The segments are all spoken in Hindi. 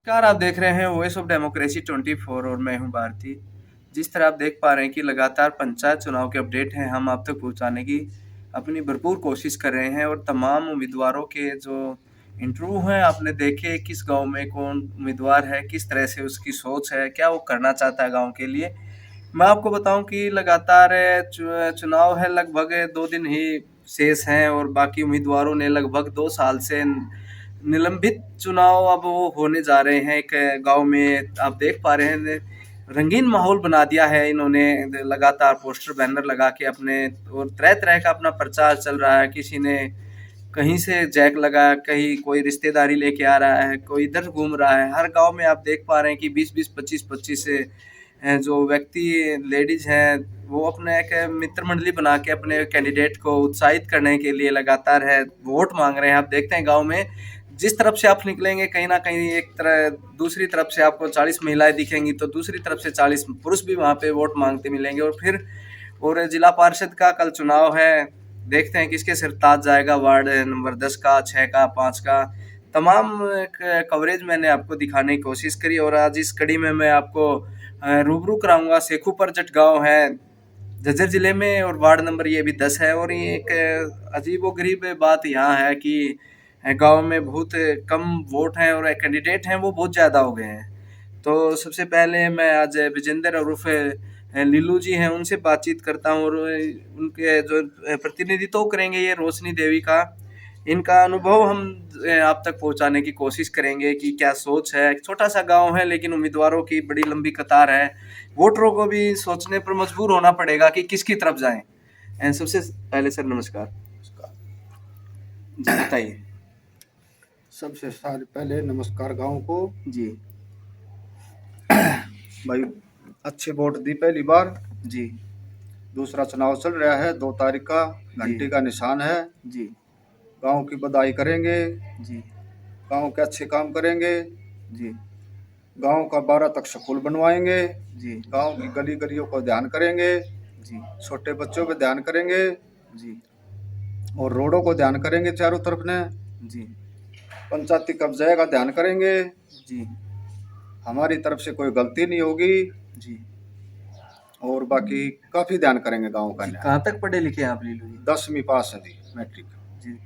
नमस्कार, आप देख रहे हैं वॉइस ऑफ डेमोक्रेसी 24 और मैं हूं भारती। जिस तरह आप देख पा रहे हैं कि लगातार पंचायत चुनाव के अपडेट हैं, हम आप तक पहुंचाने की अपनी भरपूर कोशिश कर रहे हैं और तमाम उम्मीदवारों के जो इंटरव्यू हैं आपने देखे, किस गांव में कौन उम्मीदवार है, किस तरह से उसकी सोच है, क्या वो करना चाहता है गांव के लिए। मैं आपको बताऊं कि लगातार चुनाव है, लगभग 2 दिन ही शेष हैं और बाकी उम्मीदवारों ने लगभग 2 साल से निलंबित चुनाव अब वो होने जा रहे हैं। एक गांव में आप देख पा रहे हैं, रंगीन माहौल बना दिया है इन्होंने। लगातार पोस्टर बैनर लगा के अपने और तरह तरह का अपना प्रचार चल रहा है। किसी ने कहीं से जैक लगाया, कहीं कोई रिश्तेदारी लेके आ रहा है, कोई इधर घूम रहा है। हर गांव में आप देख पा रहे हैं कि 20-20, 25-25 से जो व्यक्ति लेडीज हैं वो अपने एक मित्र मंडली बना के अपने कैंडिडेट को उत्साहित करने के लिए लगातार है वोट मांग रहे हैं। आप देखते हैं गांव में जिस तरफ से आप निकलेंगे, कहीं ना कहीं एक तरह दूसरी तरफ से आपको 40 महिलाएं दिखेंगी, तो दूसरी तरफ से 40 पुरुष भी वहां पे वोट मांगते मिलेंगे। और जिला पार्षद का कल चुनाव है, देखते हैं किसके सिर ताज जाएगा। वार्ड नंबर 10 का, 6 का, 5 का तमाम कवरेज मैंने आपको दिखाने की कोशिश करी। और आज इस कड़ी में मैं आपको रूबरू कराऊंगा। सेखूपर जट गाँव है झज्जर जिले में और वार्ड नंबर ये भी 10 है। और ये एक अजीबोगरीब बात यहाँ है कि गांव में बहुत कम वोट हैं और कैंडिडेट हैं वो बहुत ज़्यादा हो गए हैं। तो सबसे पहले मैं आज विजेंद्र और उर्फ लीलू जी हैं उनसे बातचीत करता हूँ और उनके जो प्रतिनिधित्व करेंगे ये रोशनी देवी का, इनका अनुभव हम आप तक पहुंचाने की कोशिश करेंगे कि क्या सोच है। एक छोटा सा गांव है लेकिन उम्मीदवारों की बड़ी लंबी कतार है। वोटरों को भी सोचने पर मजबूर होना पड़ेगा कि किसकी तरफ जाएं। सबसे पहले सर नमस्कार। जी बताइए। सबसे सारे पहले नमस्कार गांव को। जी भाई अच्छे वोट दी पहली बार। जी दूसरा चुनाव चल रहा है, 2 तारीख का, घंटी का निशान है। जी गांव की बधाई करेंगे, जी गांव के अच्छे काम करेंगे, जी गांव का 12 तक स्कूल बनवाएंगे, जी गांव की गली गलियों को ध्यान करेंगे, जी छोटे बच्चों पे ध्यान करेंगे जी और रोडों को ध्यान करेंगे चारों तरफ ने। जी पंचायती कब्जे का ध्यान करेंगे। जी हमारी तरफ से कोई गलती नहीं होगी जी और बाकी काफी ध्यान करेंगे गांव का। कहाँ तक पढ़े लिखे हैं आप लीलू जी? 10वीं पास है जी, मैट्रिक। जी।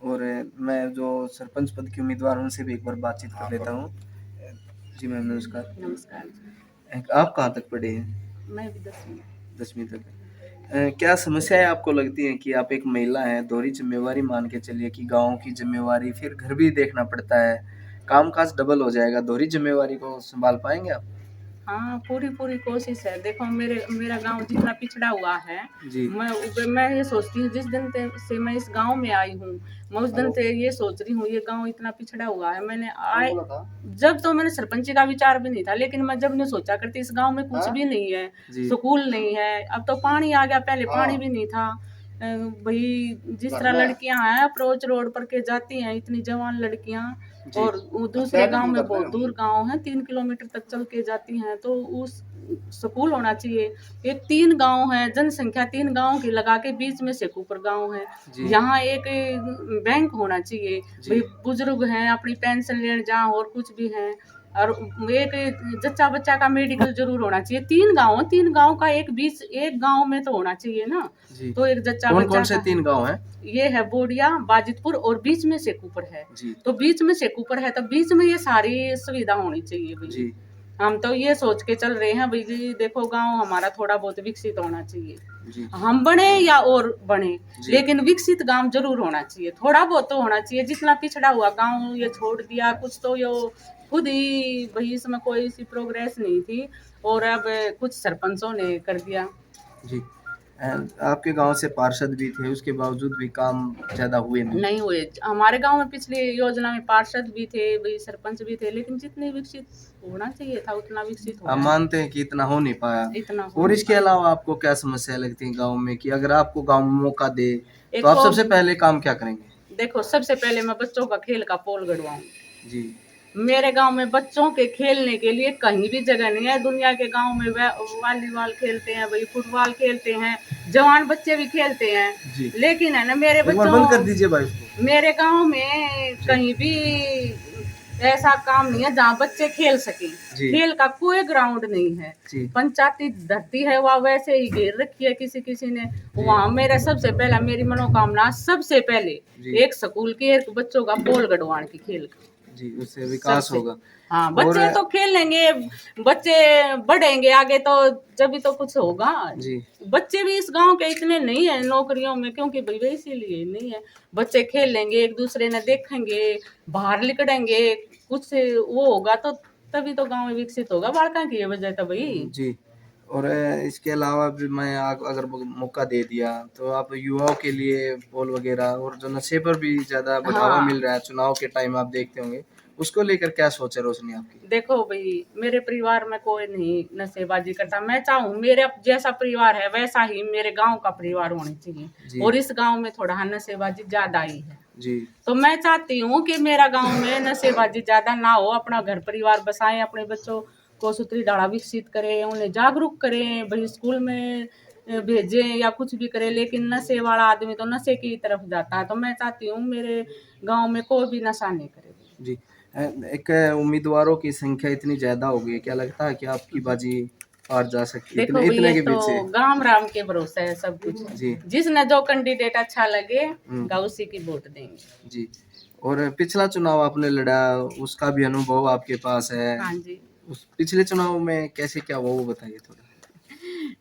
और मैं जो सरपंच पद के उम्मीदवार हूं, उनसे भी एक बार बातचीत कर लेता हूँ। जी मैम नमस्कार। नमस्कार। आप कहाँ तक पढ़े हैं? मैं भी 10वीं। 10वीं तक। क्या समस्याएं आपको लगती हैं कि आप एक महिला हैं, दोहरी जिम्मेवारी मान के चलिए कि गाँव की जिम्मेवारी फिर घर भी देखना पड़ता है, काम काज डबल हो जाएगा, दोहरी जिम्मेवारी को संभाल पाएंगे आप? हाँ, पूरी कोशिश है। देखो मेरा गांव जितना पिछड़ा हुआ है, जी मैं ये सोचती हूँ, जिस दिन से मैं इस गांव में आई हूँ, मैं उस दिन से ये सोच रही हूँ ये गांव इतना पिछड़ा हुआ है। जब तो मैंने सरपंची का विचार भी नहीं था, लेकिन मैं जब ने सोचा करती इस गांव में कुछ भी नहीं है, स्कूल नहीं है, अब तो पानी आ गया, पहले पानी भी नहीं था। भाई जिस तरह लड़कियां हैं अप्रोच रोड पर के जाती हैं, इतनी जवान लड़कियां, और दूसरे गांव में बहुत दूर गांव है, 3 किलोमीटर तक चल के जाती हैं, तो उस स्कूल होना चाहिए। एक 3 गांव है, जनसंख्या 3 गांव की लगा के बीच में सेखूपुर गांव है, यहाँ एक बैंक होना चाहिए। भाई बुजुर्ग हैं, अपनी पेंशन लेने जहाँ और कुछ भी है, और एक जच्चा बच्चा का मेडिकल जरूर होना चाहिए। 3 गांव का एक गांव में तो होना चाहिए ना। तो एक जच्चा कौन बच्चा कौन से 3 गांव हैं? ये है बोडिया, बाजितपुर और बीच में सेखूपुर है। तो बीच में सेखूपुर है, तो बीच में ये सारी सुविधा होनी चाहिए भाई। हम तो ये सोच के चल रहे हैं भाई जी, देखो गांव हमारा थोड़ा बहुत विकसित होना चाहिए। हम बने या और बने, लेकिन विकसित गांव जरूर होना चाहिए। थोड़ा बहुत तो होना चाहिए। जितना पिछड़ा हुआ गांव ये छोड़ दिया, कुछ तो ये खुद ही भाई, इसमें कोई सी प्रोग्रेस नहीं थी और अब कुछ सरपंचों ने कर दिया। जी आपके गांव से पार्षद भी थे, उसके बावजूद भी काम ज्यादा हुए नहीं हुए। हमारे गांव में पिछली योजना में पार्षद भी थे, भाई सरपंच भी थे, लेकिन जितने विकसित होना चाहिए था उतना विकसित आप मानते हैं कि इतना हो नहीं पाया? इतना और इसके अलावा आपको क्या समस्या लगती है गांव में कि अगर आपको गांव में मौका दे तो आप सबसे पहले काम क्या करेंगे? देखो, सबसे पहले मैं बच्चों का खेल का पोल गड़वाऊंगी जी। मेरे गांव में बच्चों के खेलने के लिए कहीं भी जगह नहीं है। दुनिया के गांव में वॉलीबॉल खेलते हैं, भाई फुटबॉल खेलते हैं, जवान बच्चे भी खेलते हैं, लेकिन है ना मेरे बच्चों, बंद कर दीजिए भाई उसको। मेरे गांव में कहीं भी ऐसा काम नहीं है जहाँ बच्चे खेल सके। जी। खेल का कोई ग्राउंड नहीं है। जी। पंचायती धरती है वह वैसे ही घेर रखी है किसी किसी ने। वहाँ मेरा सबसे पहला मेरी मनोकामना सबसे पहले जी। एक स्कूल के एक बच्चों का पोल गढ़वाण की खेल का। जी, उससे विकास सबसे। होगा। हाँ, बच्चे तो खेलेंगे, बच्चे बढ़ेंगे आगे तो जब तो कुछ होगा। जी। बच्चे भी इस गांव के इतने नहीं है नौकरियों में, क्योंकि भाई इसीलिए नहीं है। बच्चे खेलेंगे, एक दूसरे ने देखेंगे, बाहर निकलेंगे, कुछ वो होगा तो तभी तो गांव विकसित होगा। बालका की ये वजह तो भाई। जी। और इसके अलावा भी मैं अगर मौका दे दिया तो आप युवाओं के लिए पोल वगैरह और जो नशे पर भी ज़्यादा बढ़ावा हाँ। मिल रहा है चुनाव के टाइम आप देखते होंगे, उसको लेकर क्या सोच है रोशनी आपकी? देखो भाई, मेरे परिवार में कोई नहीं नशेबाजी करता। मैं चाहूँ मेरे जैसा परिवार है वैसा ही मेरे गांव का परिवार होना चाहिए। और इस गांव में थोड़ा नशेबाजी ज्यादा ही है। जी। तो मैं चाहती हूँ कि मेरा गांव में नशेबाजी ज्यादा ना हो, अपना घर परिवार बसाएं, अपने बच्चों को सूत्री डाला विकसित करें, उन्हें जागरूक करें, भाई स्कूल में भेजें या कुछ भी करें। लेकिन नशे वाला आदमी तो नशे की तरफ जाता है। तो मैं चाहती हूँ मेरे गांव में कोई भी नशा नहीं करे। जी। एक उम्मीदवारों की संख्या इतनी ज़्यादा हो गई है, क्या लगता है कि आपकी बाजी पार जा सकती है देखो इतने भाई, इतने ये के तो बीच से? गांव राम के भरोसे है सब कुछ। जी। जिसने जो कैंडिडेट अच्छा लगे उसी की वोट देंगे। जी। और पिछला चुनाव आपने लड़ा, उसका भी अनुभव आपके पास है। हाँ जी। उस पिछले चुनाव में कैसे क्या हुआ वो बताइए थोड़ा।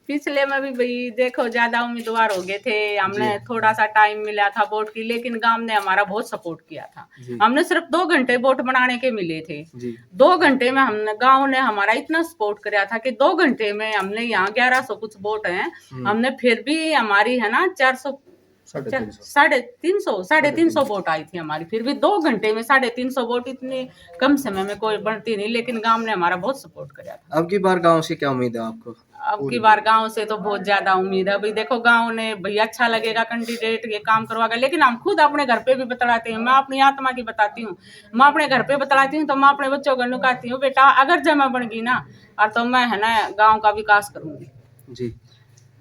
पिछले में भी भाई देखो ज्यादा उम्मीदवार हो गए थे, हमने थोड़ा सा टाइम मिला था वोट की, लेकिन गांव ने हमारा बहुत सपोर्ट किया था। हमने सिर्फ 2 घंटे वोट बनाने के मिले थे। जी। 2 घंटे में हमने गांव ने हमारा इतना सपोर्ट किया था कि 2 घंटे में हमने यहाँ 1100 कुछ वोट हैं, हमने फिर भी हमारी है ना 400 350 वोट आई थी हमारी। फिर भी 2 घंटे में 350 वोट इतने कम समय में कोई बढ़ती नहीं, लेकिन गांव ने हमारा बहुत सपोर्ट किया था। अब की बार गांव से क्या उम्मीद है आपको? अब की बार गांव से तो बहुत ज्यादा उम्मीद है। भाई देखो गांव ने भाई अच्छा लगेगा, कैंडिडेट ये काम करवाएगा, लेकिन हम खुद अपने घर पे भी बतलाते हैं। मैं अपनी आत्मा की बताती हूँ, मैं अपने घर पे बतलाती हूँ, तो मैं अपने बच्चों को नुकाती हूँ, बेटा अगर जब मैं बन गई ना और तो मैं है ना गाँव का विकास करूंगी। जी।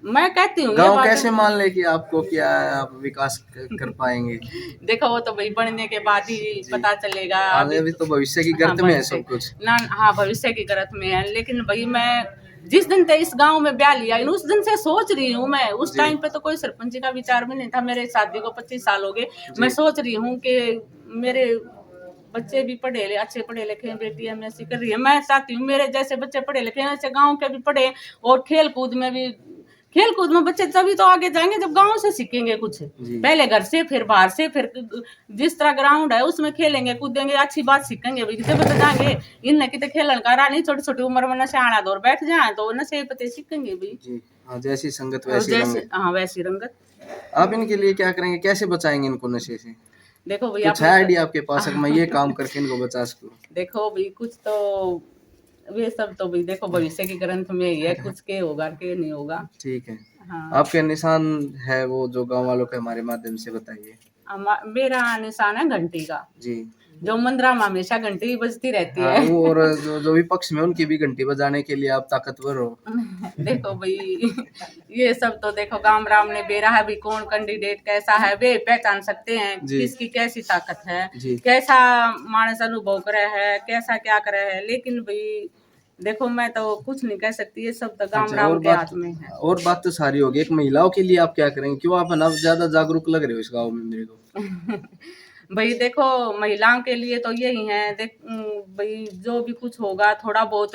मैं कहती हूँ गांव कैसे मान ले कि आपको क्या आप विकास कर पाएंगे? देखो वो तो भाई बनने के बाद ही पता चलेगा। अभी तो भविष्य की गर्त में है सब कुछ ना। हाँ, भविष्य की गर्त में है। लेकिन भाई मैं जिस दिन से इस गांव में ब्याह लिया उस दिन से सोच रही हूँ मैं। उस टाइम पे तो कोई सरपंच का विचार भी नहीं था। मेरे शादी को 25 साल हो गए। मैं सोच रही हूँ कि मेरे बच्चे भी अच्छे पढ़े लिखे, बेटी एमएससी कर रही है। मैं चाहती हूँ मेरे जैसे बच्चे पढ़े लिखे ऐसे गाँव के भी पढ़े, और खेल कूद में बच्चे तभी तो आगे जाएंगे जब गांव से सीखेंगे कुछ। पहले घर से, फिर बाहर से, फिर जिस तरह ग्राउंड है उसमें खेलेंगे कूदेंगे, अच्छी बात सीखेंगे। भाई जब जाएंगे इनने कितने खेलन का रहा नहीं, छोटी छोटी उम्र में नशे आना दौर बैठ जाए तो नशे पते सीखेंगे भाई। हाँ, जैसी संगत वैसी रंगत। हाँ, वैसी रंगत। आप इनके लिए क्या करेंगे, कैसे बचाएंगे इनको नशे से? देखो भैया कुछ है आइडिया आपके पास मैं ये काम करके इनको बचा सकूं? देखो भाई कुछ तो वे सब तो भाई देखो भविष्य की ग्रंथ में ही है, कुछ के होगा के नहीं होगा। ठीक है। हाँ। आपके निशान है वो जो गांव वालों के हमारे माध्यम से बताइए। मेरा निशान है घंटी का। जी। जो मंदिरा में हमेशा घंटी बजती रहती है। और जो विपक्ष में उनकी भी घंटी बजाने के लिए आप ताकतवर हो। देखो भाई ये सब तो देखो गांव राम ने बेरा है भी, कौन कैंडिडेट कैसा है वे पहचान सकते हैं, किसकी कैसी ताकत है, कैसा मानस अनुभव करे है, कैसा क्या करे है। लेकिन भाई देखो मैं तो कुछ नहीं कह सकती, ये सब तो गांव राम के हाथ में है। और बात तो सारी होगी, एक महिलाओं के लिए आप क्या करेंगे? क्यों आप ना ज्यादा जागरूक लग रहे हो इस गाँव में मेरे को? भाई देखो महिलाओं के लिए तो यही है, देख भाई जो भी कुछ होगा थोड़ा बहुत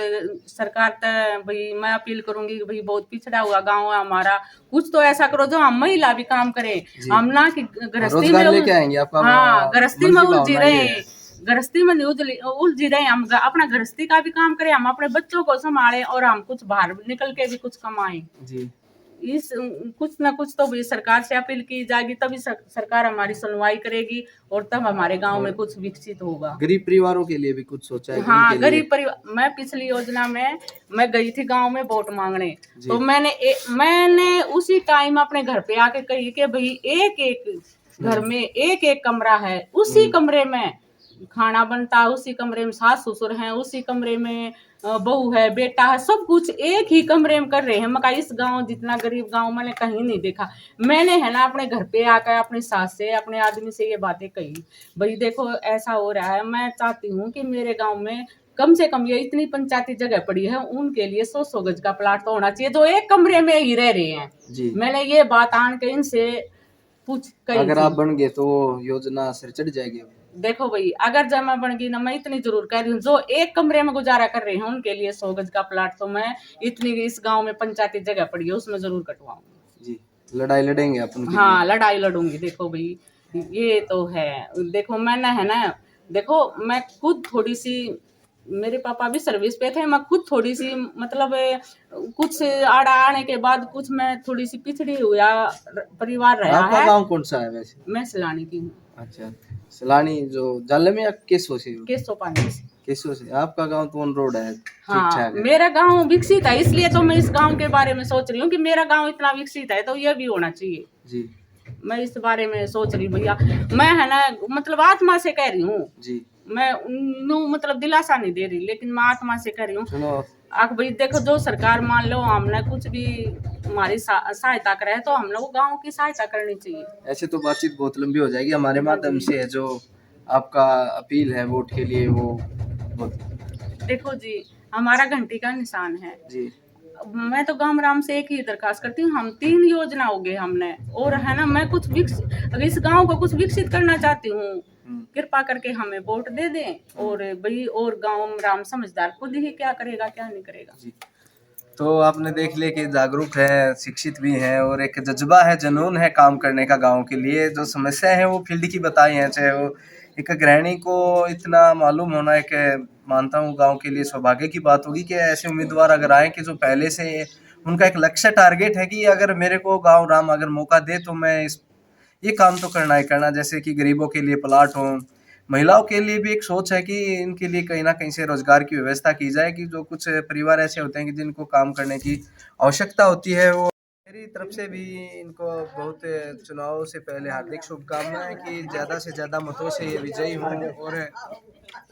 सरकार तक भाई मैं अपील करूंगी कि भाई बहुत पिछड़ा हुआ गांव है हमारा, कुछ तो ऐसा करो जो हम महिला भी काम करें। हम ना कि गृहस्थी में लेके आएंगे आपका। हाँ, गृहस्थी में उलझी रहे, हम अपना गृहस्थी का भी काम करें, हम अपने बच्चों को संभालें और हम कुछ बाहर निकल के भी कुछ कमाएं। जी। इस कुछ ना कुछ तो भी सरकार से अपील की जाएगी, तभी सरकार हमारी सुनवाई करेगी और तब हमारे गांव में कुछ विकसित होगा। गरीब परिवारों के लिए भी कुछ सोचा है? हाँ, गरीब परिवार। मैं पिछली योजना में मैं गई थी गांव में वोट मांगने, तो मैंने उसी टाइम अपने घर पे आके कही कि भाई एक एक घर में एक एक कमरा है, उसी कमरे में खाना बनता है उसी कमरे में, सास ससुर हैं उसी कमरे में, बहू है बेटा है, सब कुछ एक ही कमरे में कर रहे हैं। मैं कहा इस गांव जितना गरीब गांव मैंने कहीं नहीं देखा। मैंने है ना अपने घर पे आकर अपनी सास से अपने आदमी से ये बातें कही, भाई देखो ऐसा हो रहा है, मैं चाहती हूँ कि मेरे गांव में कम से कम ये इतनी पंचायती जगह पड़ी है उनके लिए 100 गज का प्लाट तो होना चाहिए जो एक कमरे में ही रह रहे हैं जी। मैंने ये बात आन के इनसे पूछ कही अगर थी। आप बन गए तो योजना सिर चढ़ जाएगी। देखो भाई अगर जब मैं बन गई ना, मैं इतनी जरूर कह रही हूँ जो एक कमरे में गुजारा कर रहे हैं उनके लिए 100 गज का प्लाट तो मैं इतनी इस गांव में पंचायती जगह पड़ी है उसमें जरूर कटवाऊंगी जी, लड़ाई लड़ेंगे अपन के हाँ लिए। लड़ाई लड़ूंगी। देखो भाई ये तो है, देखो मैंने है ना, देखो मैं खुद थोड़ी सी, मेरे पापा भी सर्विस पे थे, मैं खुद थोड़ी सी मतलब कुछ आड़ा आने के बाद कुछ मैं थोड़ी सी पिछड़ी हुआ परिवार रहा आपका है। गांव कौन सा है वैसे? मैं सलानी की हूँ। अच्छा, सलानी जो जाले में या केसो से? केसो पानी से। केसो से। आपका गांव तो ऑन रोड है, ठीक हाँ ठाक है। मेरा गांव विकसित है, इसलिए तो मैं इस गांव के बारे में सोच रही हूँ कि मेरा गांव इतना विकसित है तो ये भी होना चाहिए। जी मैं इस बारे में सोच रही भैया, मैं है ना मतलब आत्मा से कह रही हूँ जी। मैं मतलब दिलासा नहीं दे रही, लेकिन मैं आत्मा से कह रही हूँ। सुनो, आप भाई देखो जो सरकार मान लो हमने कुछ भी हमारी सहायता करे तो हम लोग गाँव की सहायता करनी चाहिए। ऐसे तो बातचीत बहुत लंबी हो जाएगी, हमारे माध्यम से है जो आपका अपील है वोट के लिए वो देखो जी हमारा घंटी का निशान है जी। मैं तो गांव राम से एक ही दरखास्त करती हूँ, हम 3 योजना हो गए हमने, और है ना मैं कुछ इस गांव को कुछ विकसित करना चाहती हूँ, कृपा करके हमें वोट दे दें। और भाई और गांव राम समझदार खुद ही क्या करेगा क्या नहीं करेगा। जी। तो आपने देख लिया कि जागरूक है, शिक्षित भी है और एक जज्बा है, जुनून है काम करने का गांव के लिए। जो समस्या है वो फील्ड की बताई है, चाहे वो एक गृहिणी को इतना मालूम होना एक मानता हूँ गांव के लिए सौभाग्य की बात होगी कि ऐसे उम्मीदवार अगर आए कि जो पहले से उनका एक लक्ष्य टारगेट है कि अगर मेरे को गांव राम अगर मौका दे तो मैं ये काम तो करना ही करना। जैसे कि गरीबों के लिए प्लाट हो, महिलाओं के लिए भी एक सोच है कि इनके लिए कहीं ना कहीं से रोजगार की व्यवस्था की जाए कि जो कुछ परिवार ऐसे होते हैं कि जिनको काम करने की आवश्यकता होती है। वो मेरी तरफ से भी इनको बहुत चुनाव से पहले हार्दिक शुभकामनाएं कि ज़्यादा से ज़्यादा मतों से ये विजयी हों।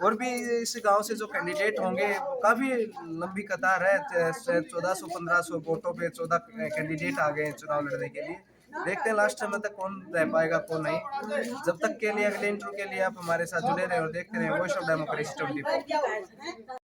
और भी इस गांव से जो कैंडिडेट होंगे वो काफ़ी लंबी कतार है, 1400-1500 वोटों पे 14 कैंडिडेट आ गए हैं चुनाव लड़ने के लिए। देखते हैं लास्ट समय तक कौन रह पाएगा कौन नहीं। जब तक के लिए अगले इंटरव्यू के लिए आप हमारे साथ जुड़े रहे और देखते रहे वॉइस ऑफ डेमोक्रेसी 24।